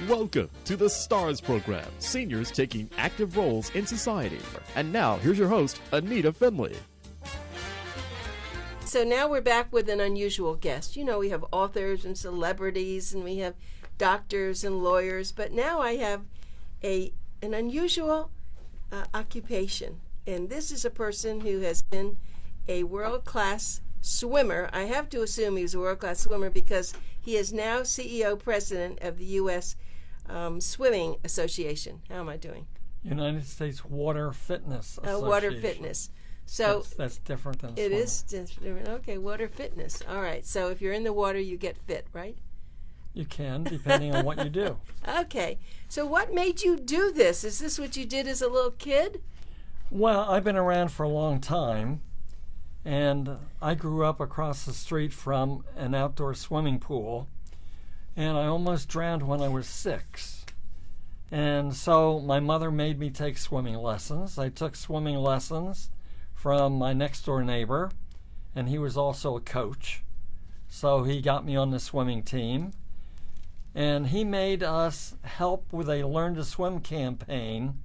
Welcome to the STARS program, seniors taking active roles in society. And now, here's your host, ANITA FINLEY. So now we're back with an unusual guest. You know, we have authors and celebrities, and we have doctors and lawyers, but now I have an unusual occupation. And this is a person who has been a world-class swimmer. I have to assume he's a world-class swimmer because he is now CEO President of the U.S. Swimming Association. How am I doing? United States Water Fitness Association. Water Fitness. So that's different than it swimming. is different. Okay, water fitness. All right. So if you're in the water, you get fit, right? You can, depending on what you do. Okay. So what made you do this? Is this what you did as a little kid? Well, I've been around for a long time, and I grew up across the street from an outdoor swimming pool, and I almost drowned when I was 6. And so my mother made me take swimming lessons. I took swimming lessons from my next door neighbor, and he was also a coach. So he got me on the swimming team, and he made us help with a Learn to Swim campaign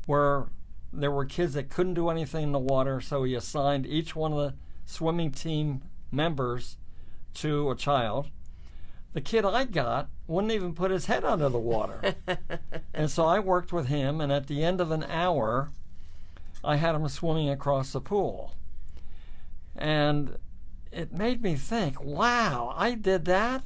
where there were kids that couldn't do anything in the water, so he assigned each one of the swimming team members to a child. The kid I got wouldn't even put his head under the water. And so I worked with him, and at the end of an hour, I had him swimming across the pool. And it made me think, wow, I did that?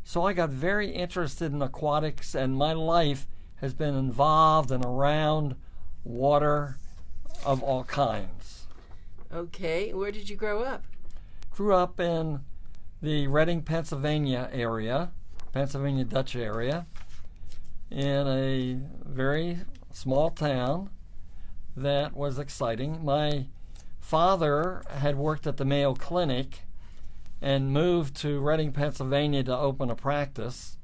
So I got very interested in aquatics, and my life has been involved and around water of all kinds. Okay. Where did you grow up? Grew up in the Reading, Pennsylvania area, Pennsylvania Dutch area, in a very small town that was exciting. My father had worked at the Mayo Clinic and moved to Reading, Pennsylvania to open a practice.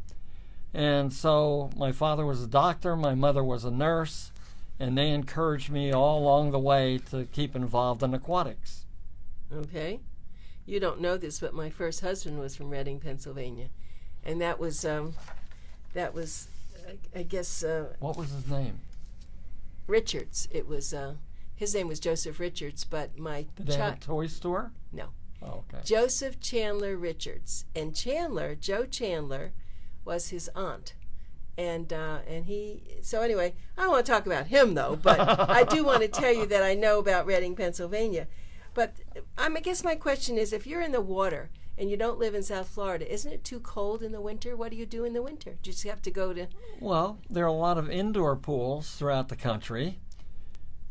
And so my father was a doctor, my mother was a nurse, and they encouraged me all along the way to keep involved in aquatics. Okay. You don't know this, but my first husband was from Reading, Pennsylvania. And that was I guess... what was his name? Richards. It was, his name was Joseph Richards, but my... Did they have a toy store? No. Oh, okay. Joseph Chandler Richards. And Chandler, Joe Chandler, was his aunt. And he... So anyway, I don't want to talk about him, though, but I do want to tell you that I know about Reading, Pennsylvania. But I guess my question is, if you're in the water and you don't live in South Florida, isn't it too cold in the winter? What do you do in the winter? Do you just have to go to... Well, there are a lot of indoor pools throughout the country.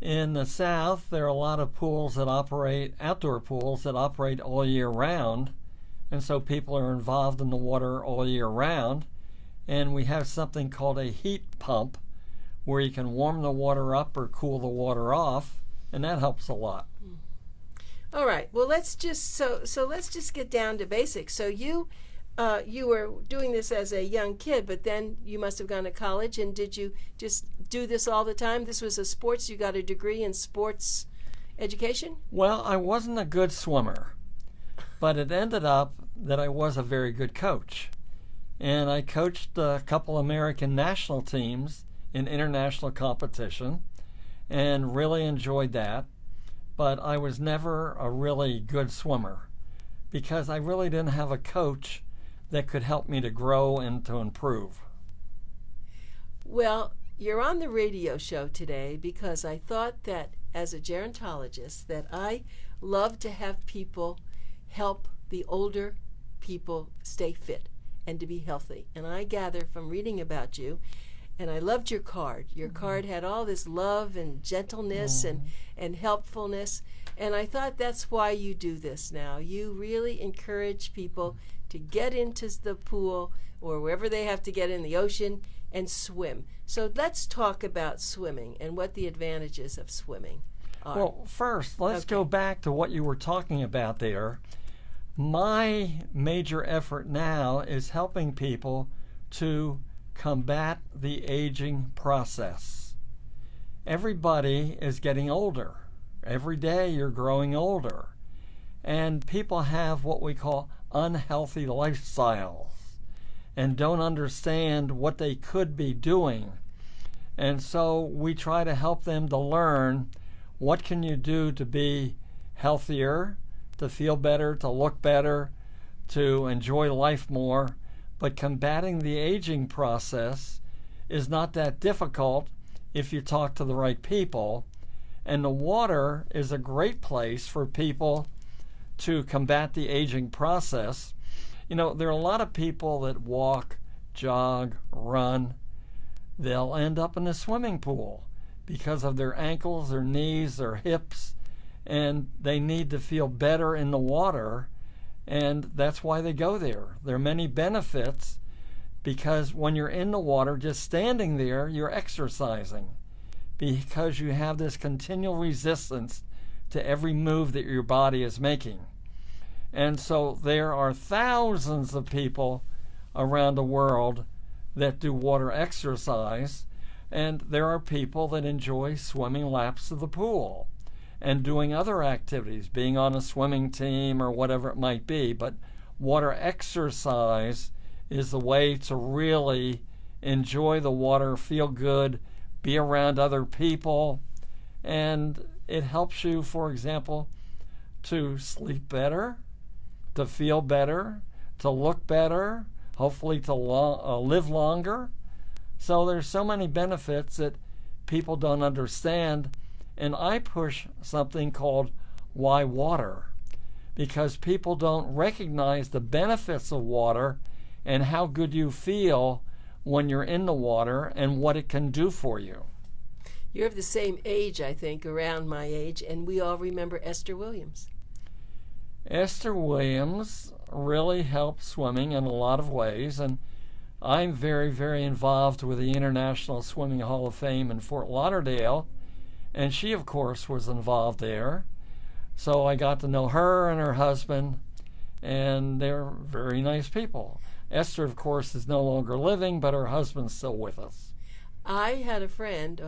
In the South, there are a lot of pools that operate, outdoor pools that operate all year round. And so people are involved in the water all year round. And we have something called a heat pump where you can warm the water up or cool the water off, and that helps a lot. All right. Well, let's just let's just get down to basics. So you were doing this as a young kid, but then you must have gone to college. And did you just do this all the time? This was a sports. You got a degree in sports education? Well, I wasn't a good swimmer, but it ended up that I was a very good coach. And I coached a couple American national teams in international competition and really enjoyed that. But I was never a really good swimmer because I really didn't have a coach that could help me to grow and to improve. Well, you're on the radio show today because I thought that as a gerontologist that I love to have people help the older people stay fit and to be healthy. And I gather from reading about you, and I loved your card. Your card had all this love and gentleness and helpfulness. And I thought that's why you do this now. You really encourage people to get into the pool or wherever they have to get in the ocean and swim. So let's talk about swimming and what the advantages of swimming are. Well, first, let's go back to what you were talking about there. My major effort now is helping people to combat the aging process. Everybody is getting older. Every day you're growing older. And people have what we call unhealthy lifestyles. and don't understand what they could be doing. And so we try to help them to learn what can you do to be healthier, to feel better, to look better, to enjoy life more. But combating the aging process is not that difficult if you talk to the right people. And the water is a great place for people to combat the aging process. You know, there are a lot of people that walk, jog, run. They'll end up in a swimming pool because of their ankles, their knees, their hips, and they need to feel better in the water, and that's why they go there. There are many benefits because when you're in the water, just standing there, you're exercising because you have this continual resistance to every move that your body is making. And so there are thousands of people around the world that do water exercise, and there are people that enjoy swimming laps of the pool and doing other activities, being on a swimming team or whatever it might be. But water exercise is the way to really enjoy the water, feel good, be around other people, and it helps you, for example, to sleep better, to feel better, to look better, hopefully to live longer. So there's so many benefits that people don't understand. And I push something called Why Water, because people don't recognize the benefits of water and how good you feel when you're in the water and what it can do for you. You're of the same age, I think, around my age, and we all remember Esther Williams. Esther Williams really helped swimming in a lot of ways, and I'm very, very involved with the International Swimming Hall of Fame in Fort Lauderdale, and she, of course, was involved there. So I got to know her and her husband, and they're very nice people. Esther, of course, is no longer living, but her husband's still with us. I have a friend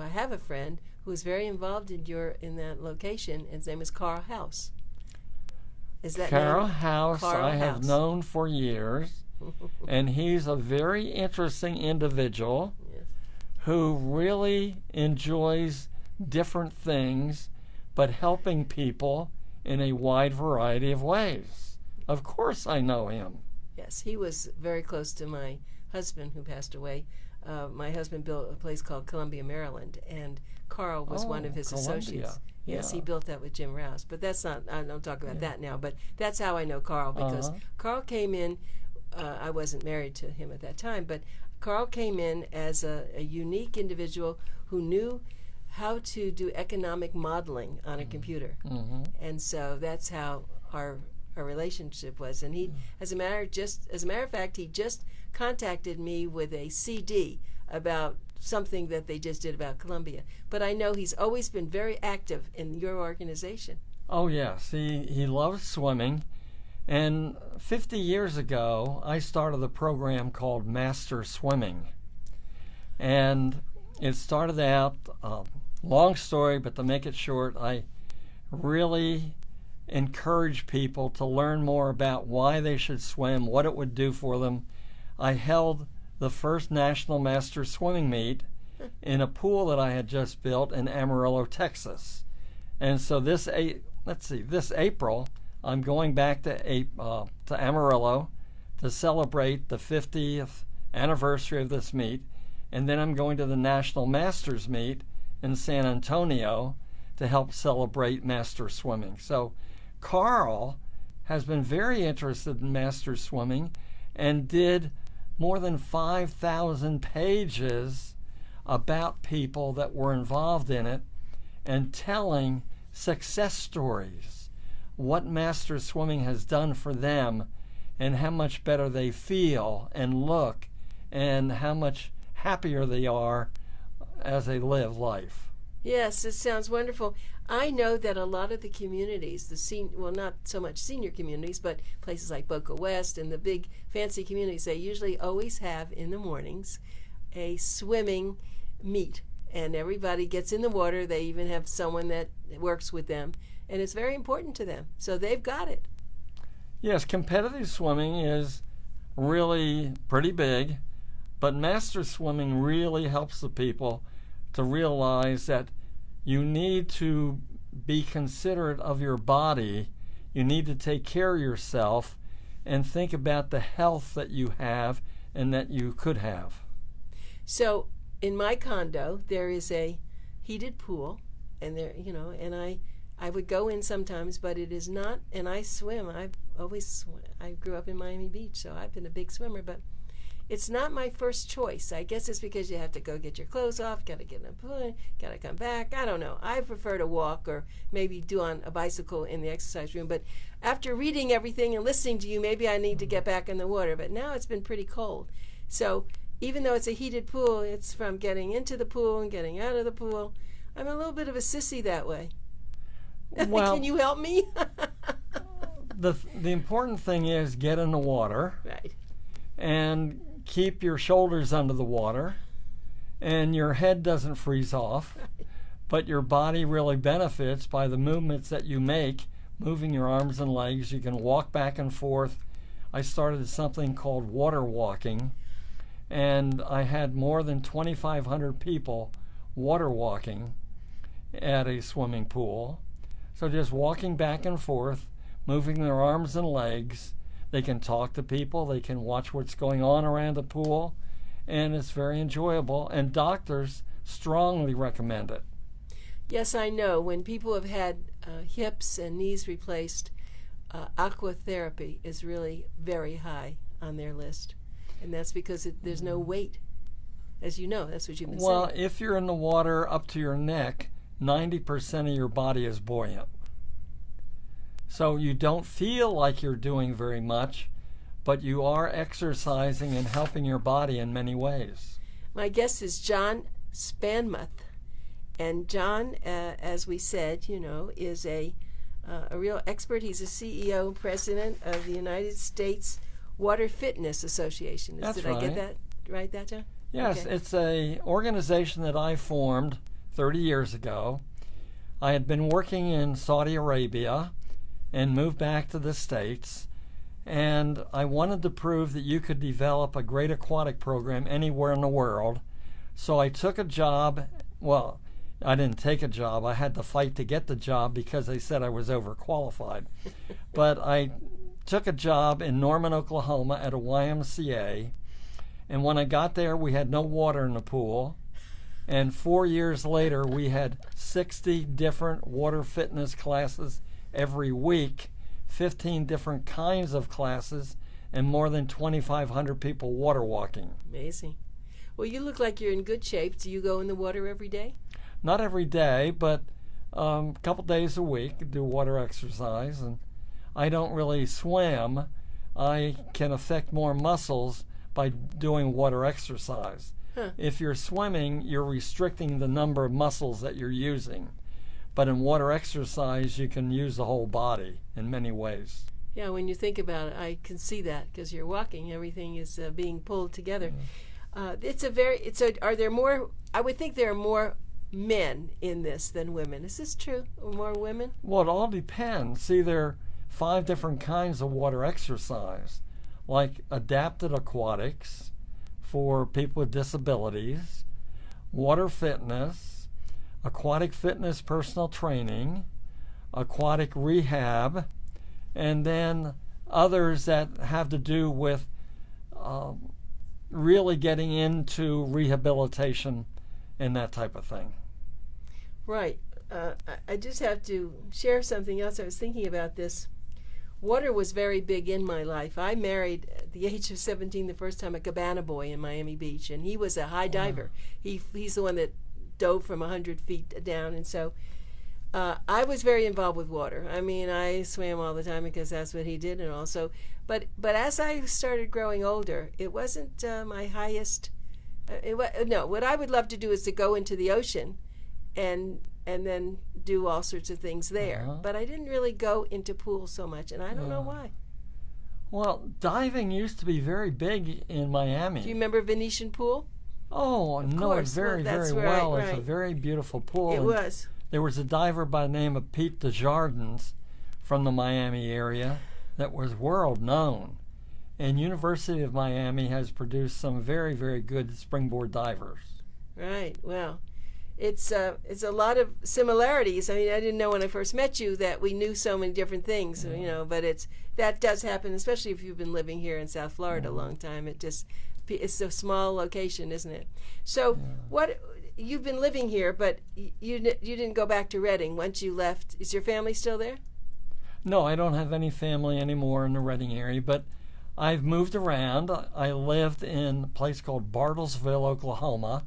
who was very involved in that location. His name is Carl House. Is that Carl name? House, Carl I have House. known for years, and he's a very interesting individual Yes. who really enjoys different things, but helping people in a wide variety of ways. Of course I know him. Yes, he was very close to my husband who passed away. My husband built a place called Columbia, Maryland, and Carl was one of his Columbia. associates. Yes, Yeah. he built that with Jim Rouse. But that's not, I don't talk about that now, but that's how I know Carl, because Carl came in, I wasn't married to him at that time, but Carl came in as a unique individual who knew how to do economic modeling on a computer. And so that's how our relationship was. And he, as a matter of fact, he just contacted me with a CD about something that they just did about Columbia. But I know he's always been very active in your organization. Oh, yes. He loves swimming. And 50 years ago, I started a program called Master Swimming. And it started out, long story, but to make it short, I really encourage people to learn more about why they should swim, what it would do for them. I held the first National Master Swimming Meet in a pool that I had just built in Amarillo, Texas. And so this April, I'm going back to Amarillo to celebrate the 50th anniversary of this meet, and then I'm going to the National Masters Meet in San Antonio to help celebrate master swimming. So Carl has been very interested in master swimming and did more than 5,000 pages about people that were involved in it and telling success stories, what master swimming has done for them and how much better they feel and look and how much happier they are as they live life. Yes, it sounds wonderful. I know that a lot of the communities, not so much senior communities, but places like Boca West and the big fancy communities, they usually always have in the mornings a swimming meet. And everybody gets in the water. They even have someone that works with them. And it's very important to them. So they've got it. Yes, competitive swimming is really pretty big, but master swimming really helps the people to realize that you need to be considerate of your body. You need to take care of yourself and think about the health that you have and that you could have. So in my condo, there is a heated pool, and there, and I would go in sometimes, but it is not, and I swim. I grew up in Miami Beach, so I've been a big swimmer, but it's not my first choice. I guess it's because you have to go get your clothes off, got to get in the pool, got to come back. I don't know. I prefer to walk or maybe do on a bicycle in the exercise room. But after reading everything and listening to you, maybe I need to get back in the water. But now it's been pretty cold. So even though it's a heated pool, it's from getting into the pool and getting out of the pool. I'm a little bit of a sissy that way. Well, can you help me? the important thing is get in the water. Right. And keep your shoulders under the water, and your head doesn't freeze off, but your body really benefits by the movements that you make, moving your arms and legs. You can walk back and forth. I started something called water walking, and I had more than 2,500 people water walking at a swimming pool. So just walking back and forth, moving their arms and legs. They can talk to people, they can watch what's going on around the pool, and it's very enjoyable, and doctors strongly recommend it. Yes, I know. When people have had hips and knees replaced, aquatherapy is really very high on their list, and that's because there's no weight. As you know, that's what you've been saying. Well, if you're in the water up to your neck, 90% of your body is buoyant. So you don't feel like you're doing very much, but you are exercising and helping your body in many ways. My guest is John Spannuth. And John, as we said, is a real expert. He's a CEO and president of the United States Water Fitness Association. That's right. Did I get that right, John? Yes, okay. It's an organization that I formed 30 years ago. I had been working in Saudi Arabia and moved back to the States, and I wanted to prove that you could develop a great aquatic program anywhere in the world. So I took a job. Well, I didn't take a job. I had to fight to get the job because they said I was overqualified. But I took a job in Norman, Oklahoma at a YMCA, and when I got there, we had no water in the pool. And 4 years later, we had 60 different water fitness classes every week, 15 different kinds of classes, and more than 2,500 people water walking. Amazing. Well, you look like you're in good shape. Do you go in the water every day? Not every day, but a couple days a week, do water exercise. And I don't really swim. I can affect more muscles by doing water exercise. Huh. If you're swimming, you're restricting the number of muscles that you're using. But in water exercise, you can use the whole body in many ways. Yeah, when you think about it, I can see that because you're walking, everything is being pulled together. Are there more? I would think there are more men in this than women. Is this true? More women? Well, it all depends. See, there are 5 different kinds of water exercise, like adapted aquatics for people with disabilities, water fitness, aquatic fitness personal training, aquatic rehab, and then others that have to do with really getting into rehabilitation and that type of thing. Right. I just have to share something else. I was thinking about this. Water was very big in my life. I married at the age of 17 the first time a cabana boy in Miami Beach, and he was a high diver. He's the one that dove from 100 feet down, and so I was very involved with water. I mean, I swam all the time because that's what he did and also. But as I started growing older, it wasn't my highest. No, what I would love to do is to go into the ocean and then do all sorts of things there. But I didn't really go into pools so much, and I don't know why. Well, diving used to be very big in Miami. Do you remember Venetian Pool? Oh, I know it very, very well. It's a very beautiful pool. It was. There was a diver by the name of Pete Desjardins from the Miami area that was world known. and University of Miami has produced some very, very good springboard divers. Right. Well, it's a lot of similarities. I mean, I didn't know when I first met you that we knew so many different things, but that does happen, especially if you've been living here in South Florida a long time. It's a small location, isn't it? So what you've been living here, but you didn't go back to Redding once you left. Is your family still there? No, I don't have any family anymore in the Redding area, but I've moved around. I lived in a place called Bartlesville, Oklahoma.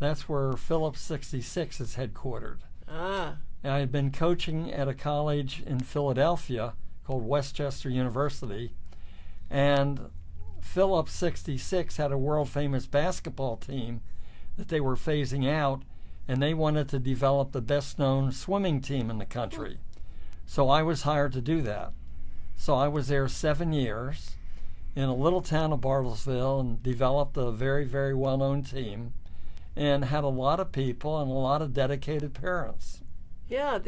That's where Phillips 66 is headquartered. Ah. And I had been coaching at a college in Philadelphia called Westchester University, and Phillips 66 had a world-famous basketball team that they were phasing out, and they wanted to develop the best-known swimming team in the country. So I was hired to do that. So I was there 7 years in a little town of Bartlesville and developed a very, very well-known team and had a lot of people and a lot of dedicated parents. Yeah,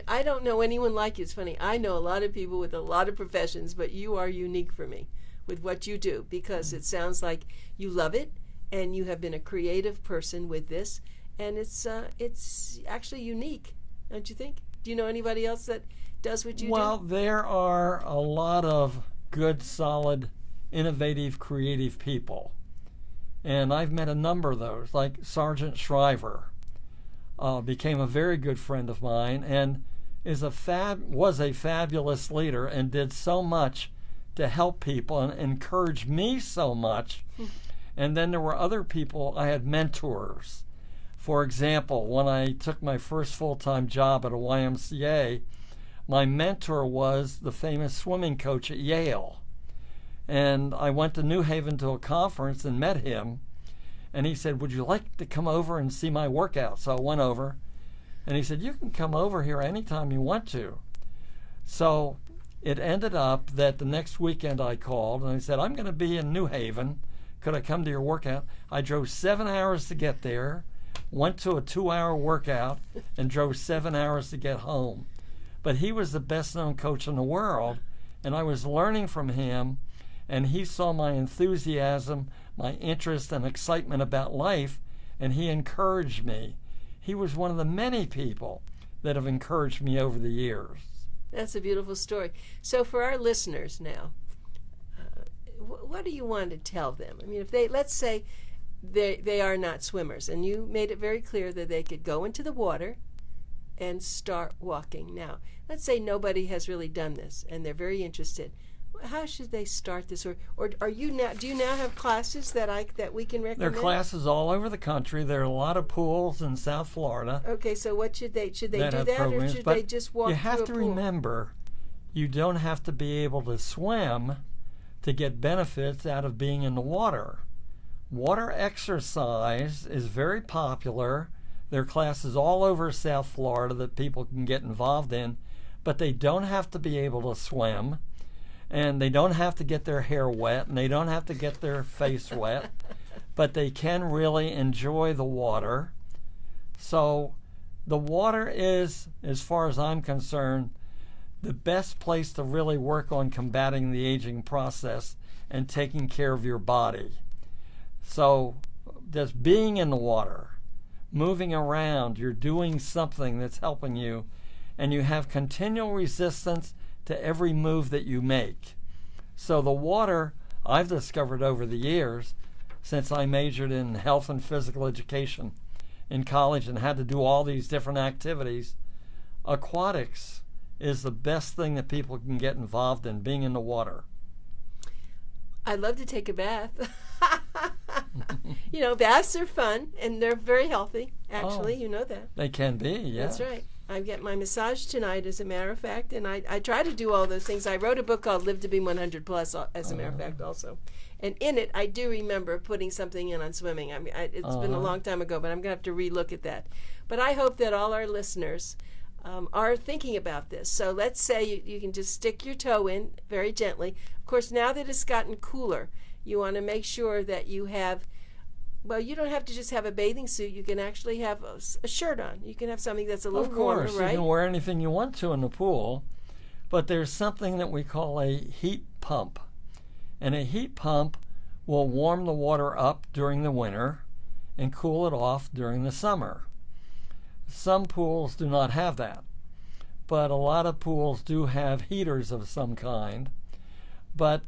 I don't know anyone like you. It's funny. I know a lot of people with a lot of professions, but you are unique for me with what you do, because it sounds like you love it and you have been a creative person with this, and it's actually unique, don't you think? Do you know anybody else that does what you do? Well, there are a lot of good, solid, innovative, creative people. And I've met a number of those, like Sergeant Shriver, became a very good friend of mine and was a fabulous leader and did so much to help people and encourage me so much. And then there were other people, I had mentors. For example, when I took my first full-time job at a YMCA, my mentor was the famous swimming coach at Yale. And I went to New Haven to a conference and met him. And he said, "Would you like to come over and see my workout?" So I went over. And he said, "You can come over here anytime you want to." So it ended up that the next weekend I called and I said, "I'm going to be in New Haven. Could I come to your workout?" I drove 7 hours to get there, went to a 2-hour workout, and drove 7 hours to get home. But he was the best-known coach in the world, and I was learning from him, and he saw my enthusiasm, my interest and excitement about life, and he encouraged me. He was one of the many people that have encouraged me over the years. That's a beautiful story. So for our listeners now, what do you want to tell them? I mean, if let's say they are not swimmers, and you made it very clear that they could go into the water and start walking. Now, let's say nobody has really done this and they're very interested. How should they start this, or are you now? Do you now have classes that we can recommend? There are classes all over the country. There are a lot of pools in South Florida. Okay, so what should they do that, programs, or should they just walk? You have through to a pool? remember, you don't have to be able to swim to get benefits out of being in the water. Water exercise is very popular. There are classes all over South Florida that people can get involved in, but they don't have to be able to swim. And they don't have to get their hair wet, and they don't have to get their face wet, but they can really enjoy the water. So the water is, as far as I'm concerned, the best place to really work on combating the aging process and taking care of your body. So just being in the water, moving around, you're doing something that's helping you, and you have continual resistance to every move that you make. So the water, I've discovered over the years, since I majored in health and physical education in college and had to do all these different activities, aquatics is the best thing that people can get involved in, being in the water. I love to take a bath. Baths are fun, and they're very healthy, actually. You know that. They can be, yeah. That's right. I get my massage tonight, as a matter of fact, and I try to do all those things. I wrote a book called Live to Be 100 Plus, as a matter of fact, also. And in it, I do remember putting something in on swimming. I mean, it's been a long time ago, but I'm going to have to relook at that. But I hope that all our listeners are thinking about this. So let's say you can just stick your toe in very gently. Of course, now that it's gotten cooler, you want to make sure that you have, well, you don't have to just have a bathing suit. You can actually have a shirt on. You can have something that's a little warmer, right? Of course, you can wear anything you want to in the pool, but there's something that we call a heat pump. And a heat pump will warm the water up during the winter and cool it off during the summer. Some pools do not have that, but a lot of pools do have heaters of some kind. But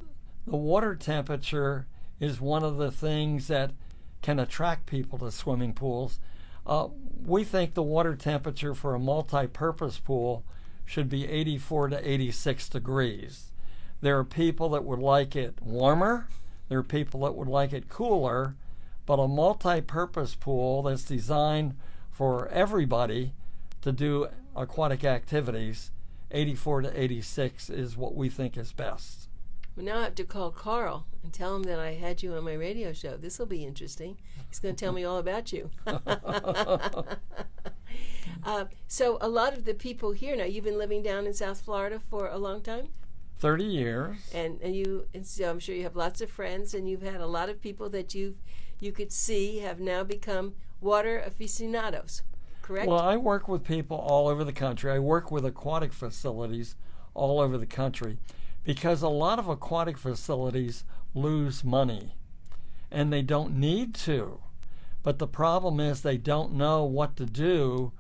the water temperature is one of the things that can attract people to swimming pools. We think the water temperature for a multi-purpose pool should be 84 to 86 degrees. There are people that would like it warmer. There are people that would like it cooler. But a multi-purpose pool that's designed for everybody to do aquatic activities, 84 to 86 is what we think is best. Well, now I have to call Carl and tell him that I had you on my radio show. This will be interesting. He's going to tell me all about you. So a lot of the people here now, you've been living down in South Florida for a long time? 30 years. And so I'm sure you have lots of friends, and you've had a lot of people that you could see have now become water aficionados, correct? Well, I work with people all over the country. I work with aquatic facilities all over the country because a lot of aquatic facilities lose money, and they don't need to. But the problem is they don't know what to do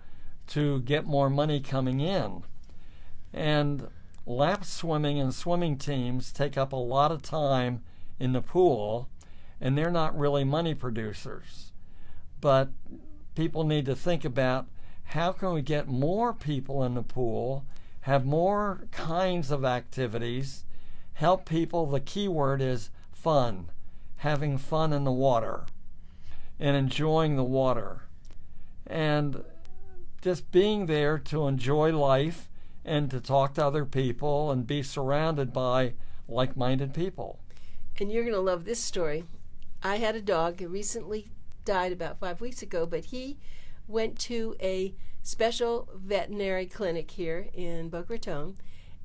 to get more money coming in. And lap swimming and swimming teams take up a lot of time in the pool, and they're not really money producers. But people need to think about how can we get more people in the pool, have more kinds of activities, help people. The key word is fun, having fun in the water and enjoying the water and just being there to enjoy life and to talk to other people and be surrounded by like-minded people. And you're going to love this story. I had a dog who recently died about 5 weeks ago, but he went to a special veterinary clinic here in Boca Raton,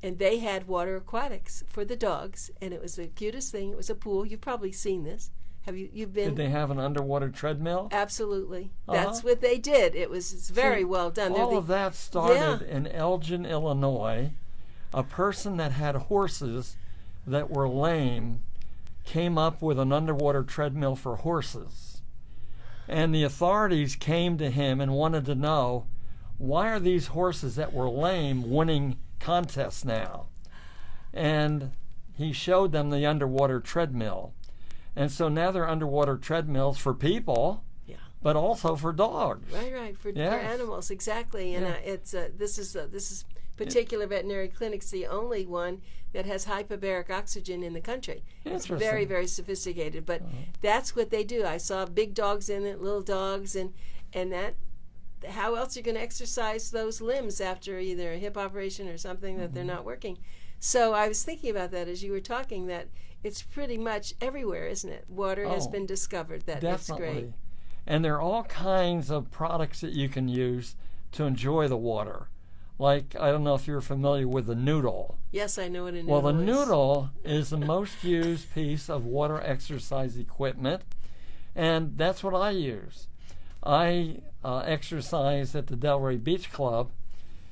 and they had water aquatics for the dogs, and it was the cutest thing. It was a pool. You've probably seen this. You've been? Did they have an underwater treadmill? Absolutely. That's what they did. It's very well done. All of that started in Elgin, Illinois. A person that had horses that were lame came up with an underwater treadmill for horses. And the authorities came to him and wanted to know, why are these horses that were lame winning contests now? And he showed them the underwater treadmill. And so now they're underwater treadmills for people, but also for dogs. Right, for animals, exactly. And this is particular veterinary clinic's the only one that has hyperbaric oxygen in the country. It's very, very sophisticated, but that's what they do. I saw big dogs in it, little dogs, and that. How else are you going to exercise those limbs after either a hip operation or something that they're not working? So I was thinking about that as you were talking, that it's pretty much everywhere, isn't it? Water has been discovered. That's great. And there are all kinds of products that you can use to enjoy the water. Like, I don't know if you're familiar with the noodle. Yes, I know what a noodle is. Well, the noodle is the most used piece of water exercise equipment, and that's what I use. I exercise at the Delray Beach Club,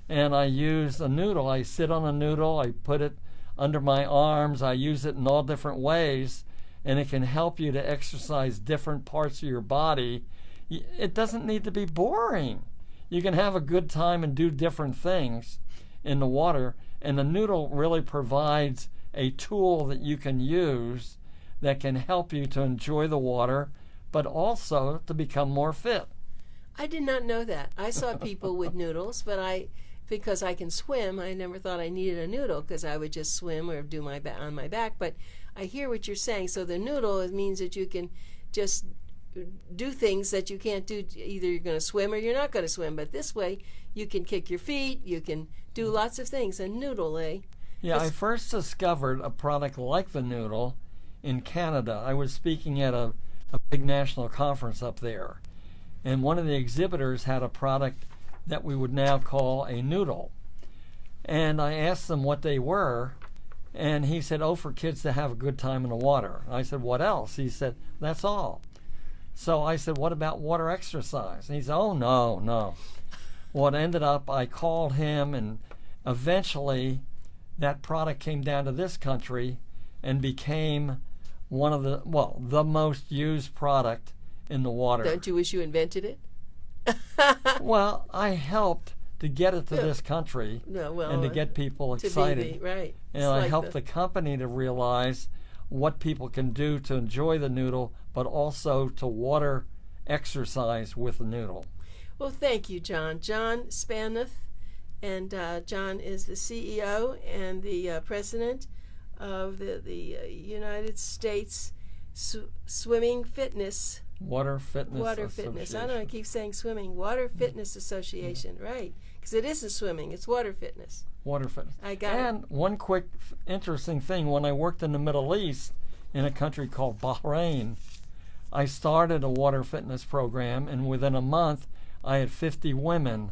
and I use a noodle. I sit on a noodle, I put it under my arms, I use it in all different ways, and it can help you to exercise different parts of your body. It doesn't need to be boring. You can have a good time and do different things in the water, and the noodle really provides a tool that you can use that can help you to enjoy the water, but also to become more fit. I did not know that. I saw people with noodles, but because I can swim, I never thought I needed a noodle because I would just swim or do on my back. But I hear what you're saying. So the noodle means that you can just do things that you can't do. Either you're going to swim or you're not going to swim. But this way, you can kick your feet. You can do lots of things. A noodle, eh? Yeah, I first discovered a product like the noodle in Canada. I was speaking at a big national conference up there, and one of the exhibitors had a product that we would now call a noodle. And I asked them what they were, and he said, for kids to have a good time in the water. I said, what else? He said, that's all. So I said, what about water exercise? And he said, no. Well, it ended up, I called him, and eventually that product came down to this country and became one of the most used product in the water. Don't you wish you invented it? Well, I helped to get it to this country and to get people excited. Right. And I helped the company to realize what people can do to enjoy the noodle, but also to water exercise with the noodle. Well, thank you, John. John Spannuth, and John is the CEO and the President of the United States Swimming Fitness. Water Fitness I don't know, I keep saying swimming. Water Fitness Association, right. Because it isn't swimming, it's water fitness. Water fitness. I got it. And one quick interesting thing, when I worked in the Middle East in a country called Bahrain, I started a water fitness program, and within a month I had 50 women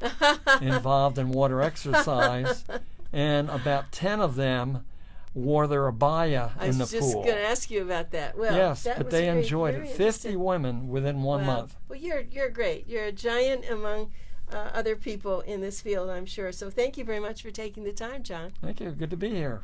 involved in water exercise, and about 10 of them wore their abaya in the pool. I was just going to ask you about that. Well, yes, that but was they very, enjoyed very it. 50 women within 1 month. Well, you're great. You're a giant among other people in this field, I'm sure. So thank you very much for taking the time, John. Thank you. Good to be here.